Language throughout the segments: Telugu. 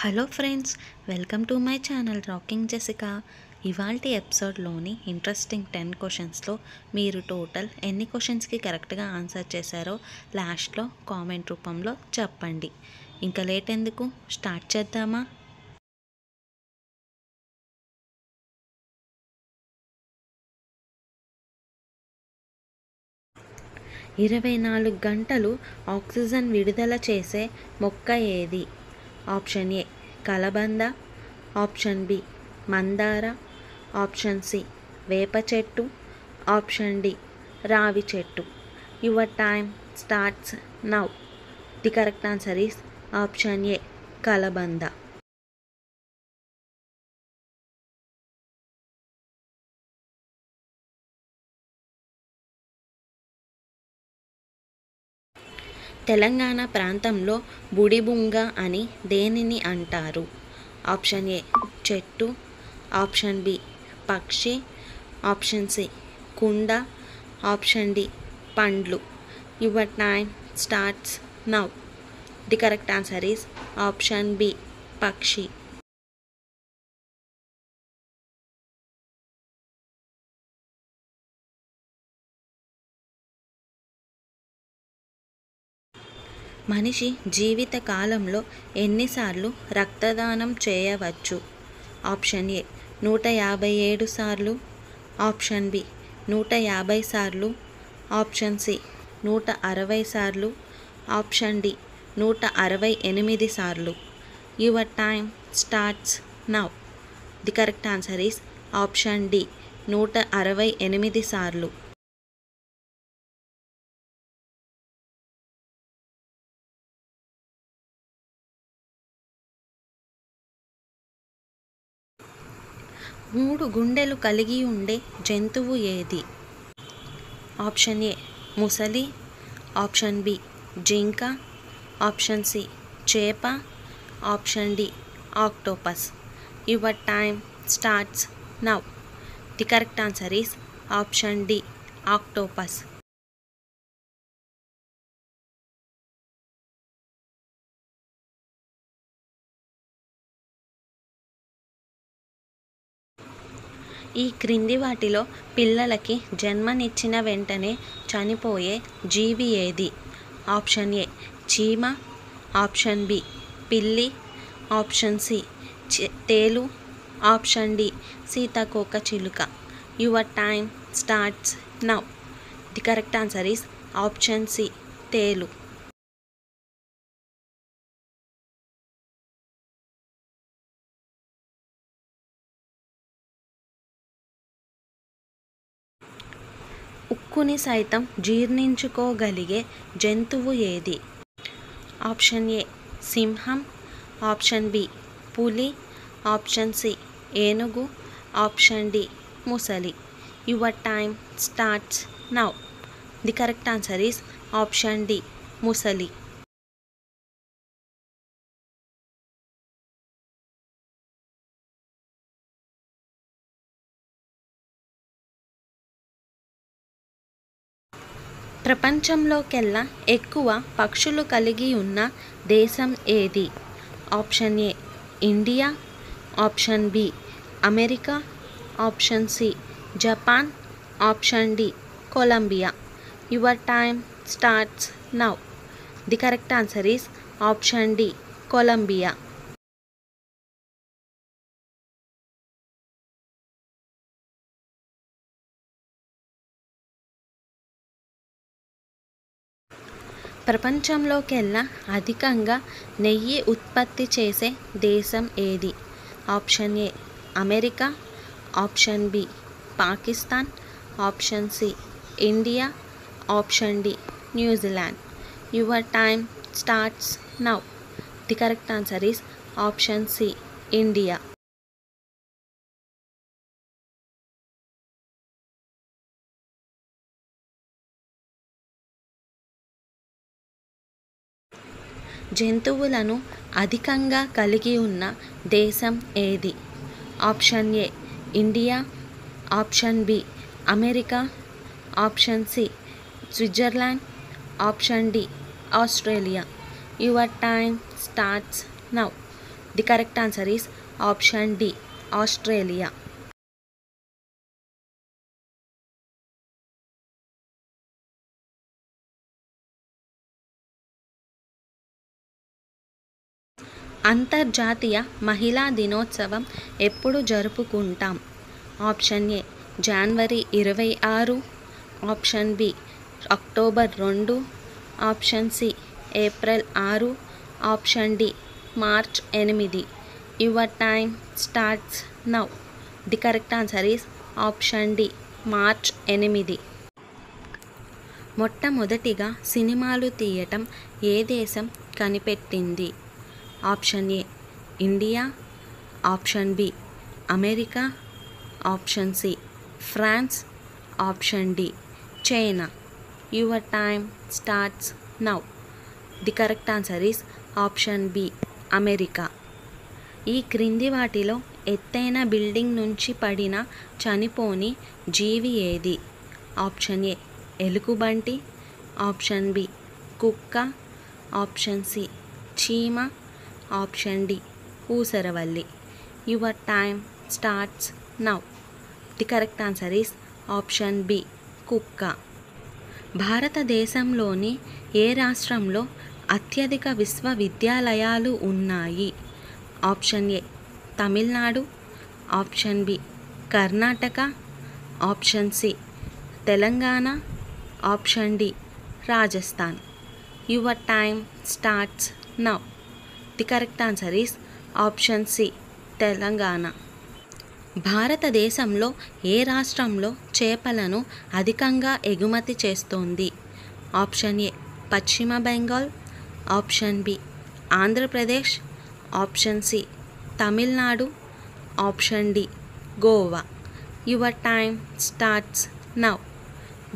Hello friends, welcome to my channel rocking Jessica. ఇవాల్టి ఎపిసోడ్లోని ఇంట్రెస్టింగ్ 10 క్వశ్చన్స్లో మీరు టోటల్ ఎన్ని క్వశ్చన్స్కి కరెక్ట్గా ఆన్సర్ చేశారో లాస్ట్లో కామెంట్ రూపంలో చెప్పండి. ఇంకా లేట్ ఎందుకు, స్టార్ట్ చేద్దామా? ఇరవై 24 గంటలు ఆక్సిజన్ విడుదల చేసే మొక్క ఏది? ఆప్షన్ ఏ కలబంద, ఆప్షన్ బి మందార, ఆప్షన్ సి వేప చెట్టు, ఆప్షన్ డి రావి చెట్టు. Your time starts now. The correct answer is option ఏ కలబంద. తెలంగాణ ప్రాంతంలో బుడిబుంగ అని దేనిని అంటారు? ఆప్షన్ ఏ చెట్టు, ఆప్షన్ బి పక్షి, ఆప్షన్ సి కుండ, ఆప్షన్ డి పండ్లు. Your time starts now. The correct answer is option B పక్షి. మనిషి జీవిత కాలంలో ఎన్నిసార్లు రక్తదానం చేయవచ్చు? ఆప్షన్ ఏ 157 సార్లు, ఆప్షన్ బి 150 సార్లు, ఆప్షన్ సి 160 సార్లు, ఆప్షన్ డి 168 సార్లు. Your time starts now. The correct answer is option D 168 సార్లు. మూడు గుండెలు కలిగి ఉండే జంతువు ఏది? ఆప్షన్ ఏ ముసలి, ఆప్షన్ బి జింక, ఆప్షన్ సి చేప, option D octopus. Your time starts now. The correct answer is option D octopus. ఈ క్రింది వాటిలో పిల్లలకి జన్మనిచ్చిన వెంటనే చనిపోయే జీవి ఏది? ఆప్షన్ ఏ చీమ, ఆప్షన్ బి పిల్లి, ఆప్షన్ సి తేలు, ఆప్షన్ డి సీతాకోక చిలుక. Your time starts now. The correct answer is option C తేలు. ఉక్కుని సైతం జీర్ణించుకోగలిగే జంతువు ఏది? ఆప్షన్ ఏ సింహం, ఆప్షన్ బి పులి, ఆప్షన్ సి ఏనుగు, ఆప్షన్ డి ముసలి. Your time starts now. The correct answer is option D ముసలి. ప్రపంచంలోకెల్లా ఎక్కువ పక్షులు కలిగి ఉన్న దేశం ఏది? Option A India, option B America, option C Japan, option D Colombia. Your time starts now. The correct answer is option D Colombia. ప్రపంచంలోకెల్లా అధికంగా నెయ్యి ఉత్పత్తి చేసే దేశం ఏది? Option A America, option B Pakistan, option C India, option D New Zealand. Your time starts now. The correct answer is option C India. జంతువులను అధికంగా కలిగి ఉన్న దేశం ఏది? Option A India, option B America, option C Switzerland, option D Australia. Your time starts now. The correct answer is option D, Australia. అంతర్జాతీయ మహిళా దినోత్సవం ఎప్పుడు జరుపుకుంటాం? ఆప్షన్ ఏ జనవరి 26, option B October 2, option C April 6, option D March 8. Your time starts now. The correct answer is option D, March 8. మొట్టమొదటిగా సినిమాలు తీయటం ఏ దేశం కనిపెట్టింది? Option A India, option B America, option C France, option D China. Your time starts now. The correct answer is option B, America. ఈ క్రింది వాటిలో ఎత్తైన బిల్డింగ్ నుంచి పడిన చనిపోని జీవి ఏది? ఆప్షన్ ఏ ఎలుగుబంటి, ఆప్షన్ బి కుక్క, ఆప్షన్ సి చీమ, option D Oosaravelli. Your time starts now. The correct answer is option B, కుక్క. భారతదేశంలోని ఏ రాష్ట్రంలో అత్యధిక విశ్వవిద్యాలయాలు ఉన్నాయి? Option A Tamil Nadu, option B Karnataka, option C Telangana, option D Rajasthan. Your time starts now. The correct answer is option C, Telangana. భారతదేశంలో ఏ రాష్ట్రంలో చేపలను అధికంగా ఎగుమతి చేస్తోంది? ఆప్షన్ ఏ పశ్చిమ Bengal, option B Andhra Pradesh, option C Tamil Nadu, option D Goa. Your time starts now.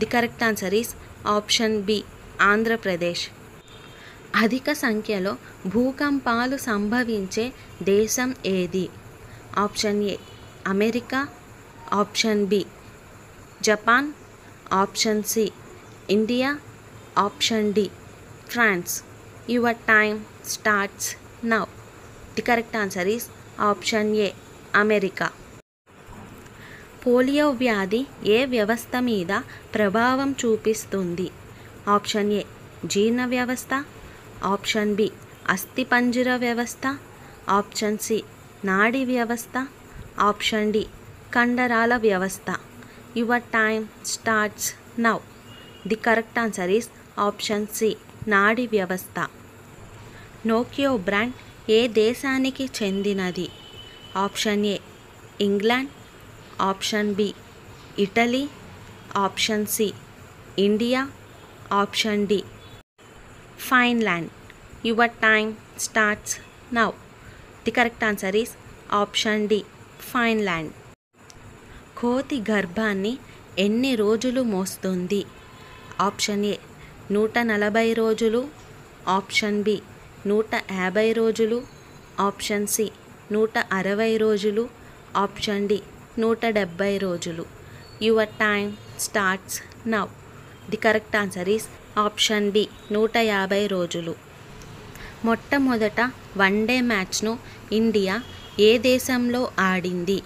The correct answer is option B, Andhra Pradesh. అధిక సంఖ్యలో భూకంపాలు సంభవించే దేశం ఏది? Option A America, option B Japan, option C India, option D France. Your time starts now. The correct answer is option A, America. Polio వ్యాధి ఏ వ్యవస్థ మీద ప్రభావం చూపిస్తుంది? ఆప్షన్ ఏ జీర్ణ వ్యవస్థ, ఆప్షన్ బి అస్థిపంజర వ్యవస్థ, ఆప్షన్ సి నాడీ వ్యవస్థ, ఆప్షన్ డి కండరాల వ్యవస్థ. Your time starts now. The correct answer is option C, నాడీ వ్యవస్థ. నోకియో బ్రాండ్ ఏ దేశానికి చెందినది? Option A England, option B Italy, option C India, option D Finland. Your time starts now. The correct answer is option D, Finland. కోతి గర్భాన్ని ఎన్ని రోజులు మోస్తుంది? ఆప్షన్ ఏ 140 రోజులు, ఆప్షన్ బి 150 రోజులు, ఆప్షన్ సి 160 రోజులు, ఆప్షన్ డి 170 రోజులు. Your time starts now. The correct answer is option B, 150 రోజులు. మొట్టమొదట వన్డే మ్యాచ్ను ఇండియా ఏ దేశంలో ఆడింది?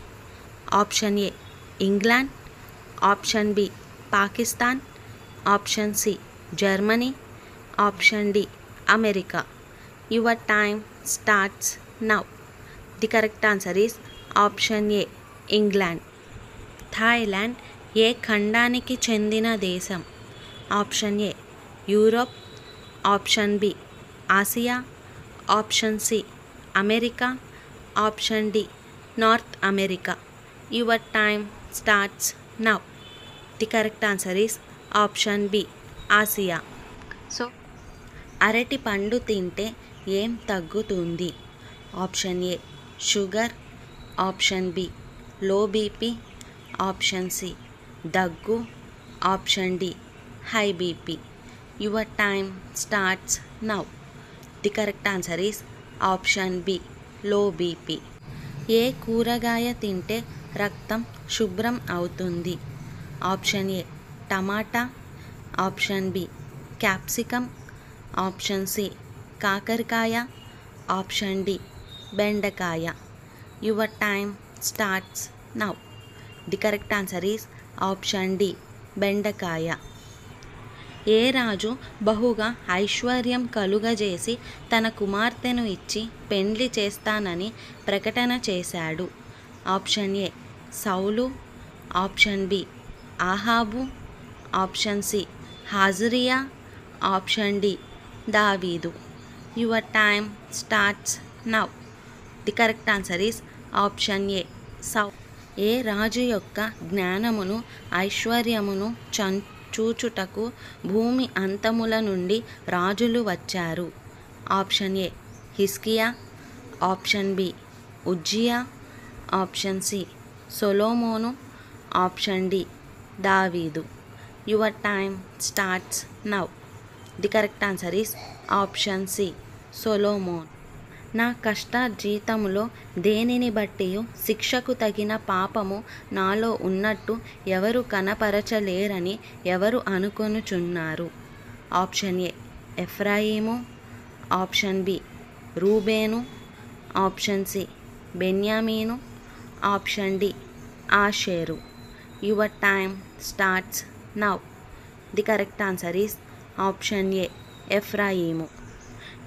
Option A England, option B Pakistan, option C Germany, option D America. Your time starts now. The correct answer is option A, England. Thailand ఏ ఖండానికి చెందిన దేశం? Option A Europe, option B Asia, option C America, option D North America. Your time starts now. The correct answer is option B, Asia. So అరటి పండు తింటే ఏం తగ్గుతుంది? Option A sugar, option B low BP, option C దగ్గు, option D high BP. Your time starts now. The correct answer is option B, low BP. ఏ కూరగాయ తింటే రక్తం శుభ్రం అవుతుంది? Option A tomato, option B capsicum, option C కాకరకాయ, ఆప్షన్ డి బెండకాయ. Your time starts now. The correct answer is option D బెండకాయ. ఏ రాజు బహుగా ఐశ్వర్యం కలుగజేసి తన కుమార్తెను ఇచ్చి పెండ్లి చేస్తానని ప్రకటన చేశాడు? ఆప్షన్ ఏ సౌలు, ఆప్షన్ బి ఆహాబు, ఆప్షన్ సి హాజరియా, ఆప్షన్ డి దావీదు. Your time starts now. The correct answer is option A సౌ. ఏ రాజు యొక్క జ్ఞానమును ఐశ్వర్యమును చూచుటకు భూమి అంతముల నుండి రాజులు వచ్చారు? ఆప్షన్ ఏ హిజ్కియా, ఆప్షన్ బి ఉజ్జియా, option C Solomon, option D దావీదు. Your time starts now. The correct answer is option C Solomon. నా కష్టార్జితములో దేనిని బట్టి శిక్షకు తగిన పాపము నాలో ఉన్నట్టు ఎవరు కనపరచలేరని ఎవరు అనుకొనుచున్నారు? ఆప్షన్ ఏ ఎఫ్రాయిము, ఆప్షన్ బి రూబేను, ఆప్షన్ సి బెన్యామీను, ఆప్షన్ డి ఆషేరు. Your time starts now. The correct answer is option A ఎఫ్రాయిము.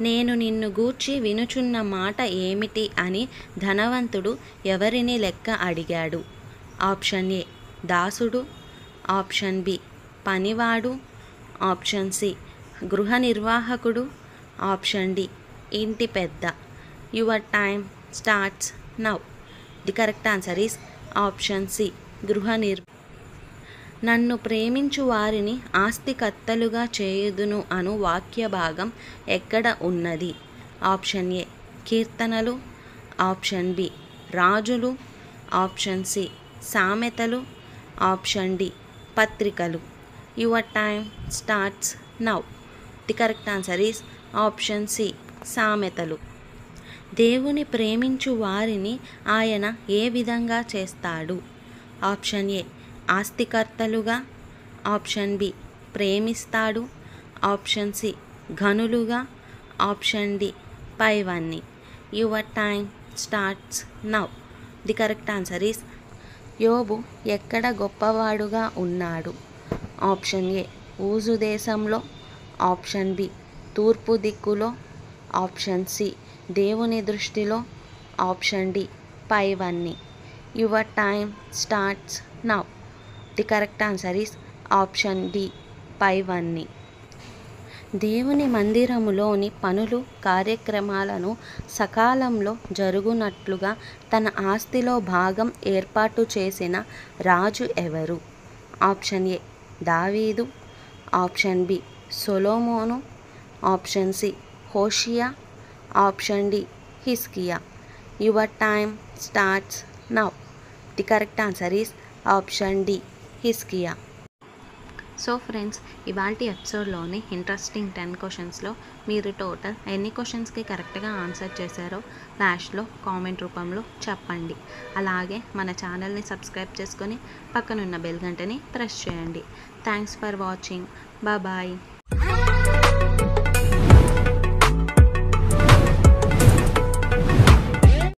నేను నిన్ను గూర్చి వినుచున్న మాట ఏమిటి అని ధనవంతుడు ఎవరిని లెక్క అడిగాడు? ఆప్షన్ ఏ దాసుడు, ఆప్షన్ బి పనివాడు, ఆప్షన్ సి గృహ నిర్వాహకుడు, ఆప్షన్ డి ఇంటి పెద్ద. Your time starts now. The correct answer is option C గృహ నన్ను ప్రేమించు వారిని ఆస్తికర్తలుగా చేయుదును అను వాక్య భాగం ఎక్కడ ఉన్నది? ఆప్షన్ ఏ కీర్తనలు, ఆప్షన్ బి రాజులు, ఆప్షన్ సి సామెతలు, ఆప్షన్ డి పత్రికలు. Your time starts now. The correct answer is option C సామెతలు. దేవుని ప్రేమించు వారిని ఆయన ఏ విధంగా చేస్తాడు? ఆప్షన్ ఏ ఆస్తికర్తలుగా, ఆప్షన్ బి ప్రేమిస్తాడు, ఆప్షన్ సి ఘనులుగా, ఆప్షన్ డి పైవన్నీ. Your time starts now. The correct answer is యోబు ఎక్కడ గొప్పవాడుగా ఉన్నాడు? ఆప్షన్ ఏ ఊజు దేశంలో, ఆప్షన్ బి తూర్పు దిక్కులో, ఆప్షన్ సి దేవుని దృష్టిలో, ఆప్షన్ డి పైవన్నీ. Your time starts now. The correct answer is option D పైవన్నీ. దేవుని మందిరములోని పనులు కార్యక్రమాలను సకాలంలో జరుగునట్లుగా తన ఆస్తిలో భాగం ఏర్పాటు చేసిన రాజు ఎవరు? ఆప్షన్ ఏ దావీదు, option B Solomon, option C హోషియా, ఆప్షన్ డి హిజ్కియా. Your time starts now. The correct answer is option D హిజ్కియా. సో ఫ్రెండ్స్, ఇవాల్టి ఎపిసోడ్లోని ఇంట్రెస్టింగ్ 10 క్వశ్చన్స్లో మీరు టోటల్ ఎన్ని క్వశ్చన్స్కి కరెక్ట్గా ఆన్సర్ చేశారో లాస్ట్లో కామెంట్ రూపంలో చెప్పండి. అలాగే మన ఛానల్ని సబ్స్క్రైబ్ చేసుకొని పక్కనున్న బెల్ గంటని ప్రెస్ చేయండి. Thanks for watching. బాయ్.